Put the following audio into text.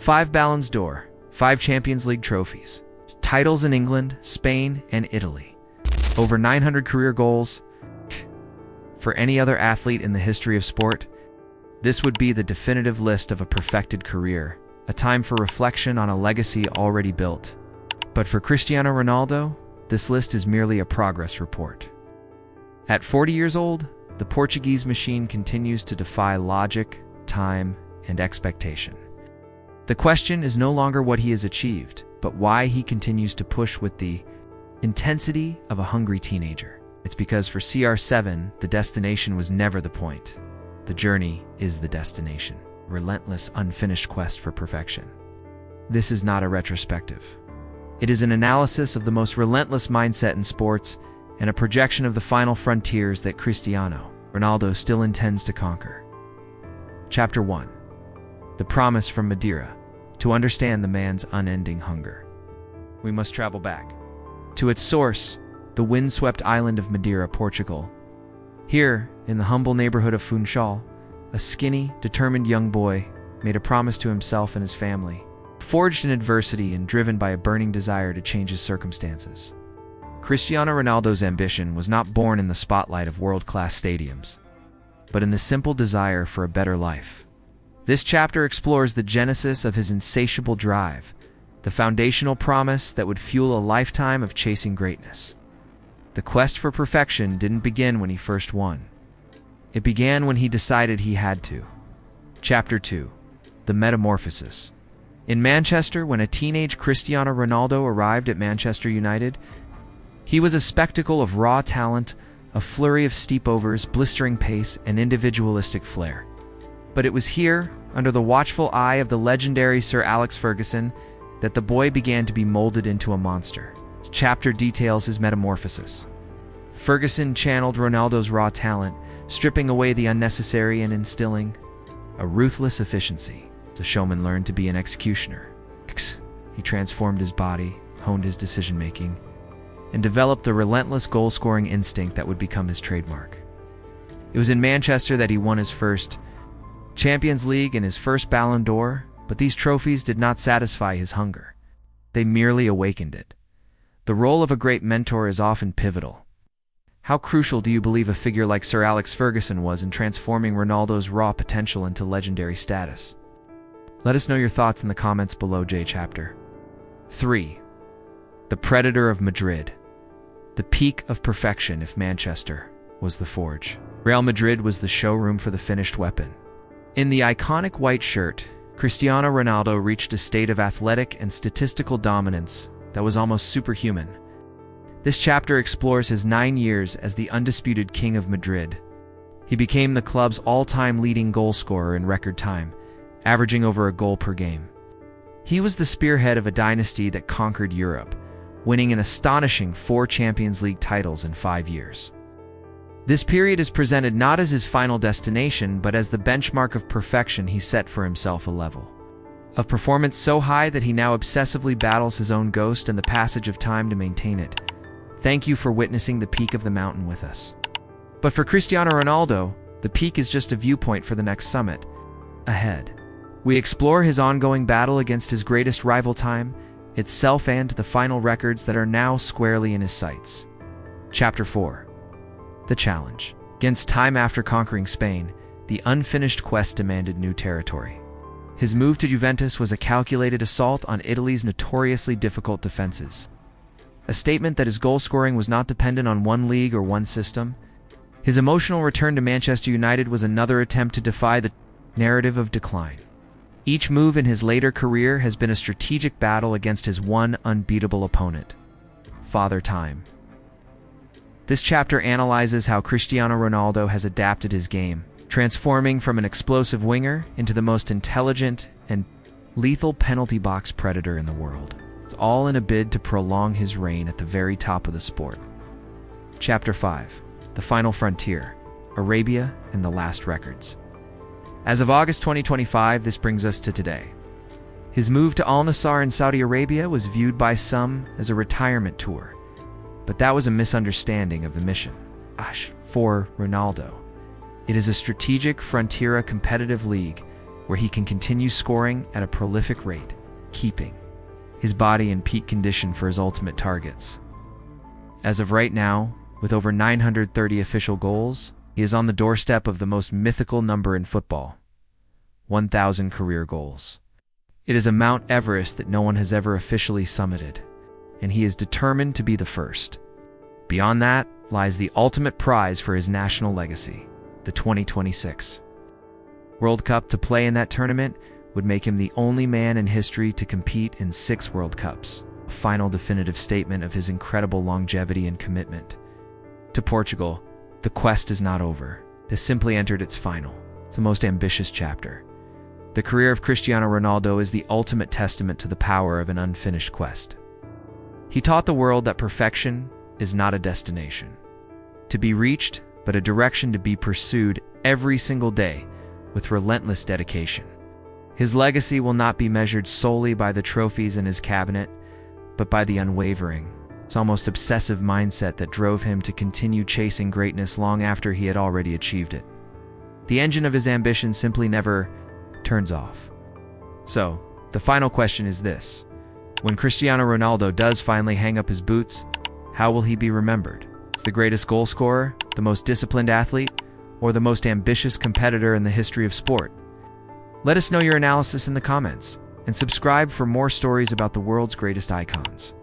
5 Ballons d'Or, 5 Champions League trophies, titles in England, Spain, and Italy, over 900 career goals. For any other athlete in the history of sport, this would be the definitive list of a perfected career, a time for reflection on a legacy already built. But for Cristiano Ronaldo, this list is merely a progress report. At 40 years old, the Portuguese machine continues to defy logic, time, and expectation. The question is no longer what he has achieved, but why he continues to push with the intensity of a hungry teenager. It's because for CR7, the destination was never the point. The journey is the destination. Relentless, unfinished quest for perfection. This is not a retrospective. It is an analysis of the most relentless mindset in sports and a projection of the final frontiers that Cristiano Ronaldo still intends to conquer. Chapter 1. The Promise from Madeira. To understand the man's unending hunger, we must travel back to its source, the windswept island of Madeira, Portugal. Here, in the humble neighborhood of Funchal, a skinny, determined young boy made a promise to himself and his family, forged in adversity and driven by a burning desire to change his circumstances. Cristiano Ronaldo's ambition was not born in the spotlight of world-class stadiums, but in the simple desire for a better life. This chapter explores the genesis of his insatiable drive, the foundational promise that would fuel a lifetime of chasing greatness. The quest for perfection didn't begin when he first won. It began when he decided he had to. Chapter 2. The Metamorphosis. In Manchester, when a teenage Cristiano Ronaldo arrived at Manchester United, he was a spectacle of raw talent, a flurry of steepovers, blistering pace, and individualistic flair. But it was here, under the watchful eye of the legendary Sir Alex Ferguson, that the boy began to be molded into a monster. This chapter details his metamorphosis. Ferguson channeled Ronaldo's raw talent, stripping away the unnecessary and instilling a ruthless efficiency. The showman learned to be an executioner. He transformed his body, honed his decision-making, and developed the relentless goal-scoring instinct that would become his trademark. It was in Manchester that he won his first Champions League and his first Ballon d'Or, but these trophies did not satisfy his hunger. They merely awakened it. The role of a great mentor is often pivotal. How crucial do you believe a figure like Sir Alex Ferguson was in transforming Ronaldo's raw potential into legendary status? Let us know your thoughts in the comments below. Chapter 3. The Predator of Madrid. The peak of perfection if Manchester was the forge. Real Madrid was the showroom for the finished weapon. In the iconic white shirt, Cristiano Ronaldo reached a state of athletic and statistical dominance that was almost superhuman. This chapter explores his 9 years as the undisputed king of Madrid. He became the club's all-time leading goal scorer in record time, averaging over a goal per game. He was the spearhead of a dynasty that conquered Europe, winning an astonishing 4 Champions League titles in 5 years. This period is presented not as his final destination, but as the benchmark of perfection he set for himself, a level of performance so high that he now obsessively battles his own ghost and the passage of time to maintain it. Thank you for witnessing the peak of the mountain with us. But for Cristiano Ronaldo, the peak is just a viewpoint for the next summit ahead. We explore his ongoing battle against his greatest rival time, itself, and the final records that are now squarely in his sights. Chapter 4. The Challenge. Against time after conquering Spain, the unfinished quest demanded new territory. His move to Juventus was a calculated assault on Italy's notoriously difficult defenses. A statement that his goal-scoring was not dependent on one league or one system. His emotional return to Manchester United was another attempt to defy the narrative of decline. Each move in his later career has been a strategic battle against his one unbeatable opponent, Father Time. This chapter analyzes how Cristiano Ronaldo has adapted his game, transforming from an explosive winger into the most intelligent and lethal penalty box predator in the world. It's all in a bid to prolong his reign at the very top of the sport. Chapter 5. The Final Frontier. Arabia and the Last Records. As of August 2025, this brings us to today. His move to Al Nassr in Saudi Arabia was viewed by some as a retirement tour, but that was a misunderstanding of the mission. For Ronaldo, it is a strategic frontier competitive league where he can continue scoring at a prolific rate, keeping his body in peak condition for his ultimate targets. As of right now, with over 930 official goals, he is on the doorstep of the most mythical number in football: 1,000 career goals. It is a Mount Everest that no one has ever officially summited, and he is determined to be the first. Beyond that lies the ultimate prize for his national legacy, the 2026 World Cup. To play in that tournament would make him the only man in history to compete in 6 World Cups, a final definitive statement of his incredible longevity and commitment. To Portugal, the quest is not over. It has simply entered its final. It's the most ambitious chapter. The career of Cristiano Ronaldo is the ultimate testament to the power of an unfinished quest. He taught the world that perfection is not a destination to be reached, but a direction to be pursued every single day with relentless dedication. His legacy will not be measured solely by the trophies in his cabinet, but by the unwavering, it's almost obsessive mindset that drove him to continue chasing greatness long after he had already achieved it. The engine of his ambition simply never turns off. So, the final question is this: when Cristiano Ronaldo does finally hang up his boots, how will he be remembered? As the greatest goal scorer, the most disciplined athlete, or the most ambitious competitor in the history of sport? Let us know your analysis in the comments, and subscribe for more stories about the world's greatest icons.